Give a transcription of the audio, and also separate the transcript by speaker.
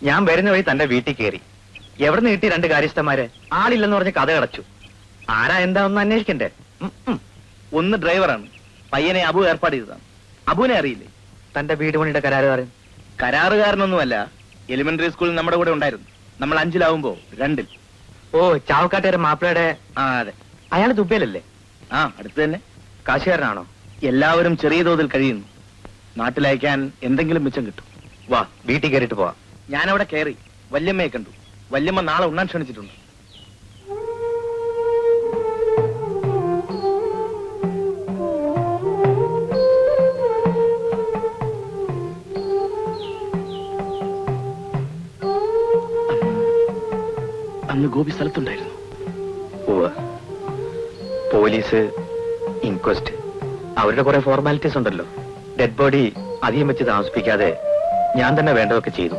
Speaker 1: ഞാൻ വരുന്ന വഴി തന്റെ വീട്ടിൽ കയറി. എവിടെ നിന്ന് കിട്ടി 2 കാര്യസ്ഥന്മാര്? ആളില്ലെന്ന് പറഞ്ഞ് കഥ അടച്ചു. ആരാ എന്താ ഒന്ന് അന്വേഷിക്കണ്ടേ?
Speaker 2: ഒന്ന് ഡ്രൈവറാണ്, പയ്യനെ അബു ഏർപ്പാട് ചെയ്തതാണ്. അബുവിനെ അറിയില്ലേ?
Speaker 1: തന്റെ വീട് പണിയുടെ കരാറുകാരൻ.
Speaker 2: കരാറുകാരനൊന്നുമല്ല, എലിമെന്ററി സ്കൂളിൽ നമ്മുടെ കൂടെ ഉണ്ടായിരുന്നു. നമ്മൾ 5-ലാവുമ്പോ 2-ൽ.
Speaker 1: ഓ, ചാവക്കാട്ടുകാരൻ മാപ്പിളയുടെ.
Speaker 2: അതെ.
Speaker 1: അയാൾ ദുബൈയിലല്ലേ?
Speaker 2: അടുത്ത് തന്നെ.
Speaker 1: കാശുകാരനാണോ?
Speaker 2: എല്ലാവരും ചെറിയ തോതിൽ കഴിയുന്നു. നാട്ടിലയക്കാൻ എന്തെങ്കിലും മിച്ചം കിട്ടും.
Speaker 1: വാ, വീട്ടിൽ കയറിയിട്ട് പോവാ.
Speaker 2: ഞാനവിടെ കയറി വല്യമ്മയെ കണ്ടു. വല്യമ്മ നാളെ ഉണ്ണാൻ ക്ഷണിച്ചിട്ടുണ്ട്. അന്ന് ഗോപി സ്ഥലത്തുണ്ടായിരുന്നു.
Speaker 1: പോലീസ്, ഇൻക്വസ്റ്റ്, അവരുടെ കുറെ ഫോർമാലിറ്റീസ് ഉണ്ടല്ലോ. ഡെഡ് ബോഡി അധികം വെച്ച് താമസിപ്പിക്കാതെ ഞാൻ തന്നെ വേണ്ടതൊക്കെ ചെയ്തു.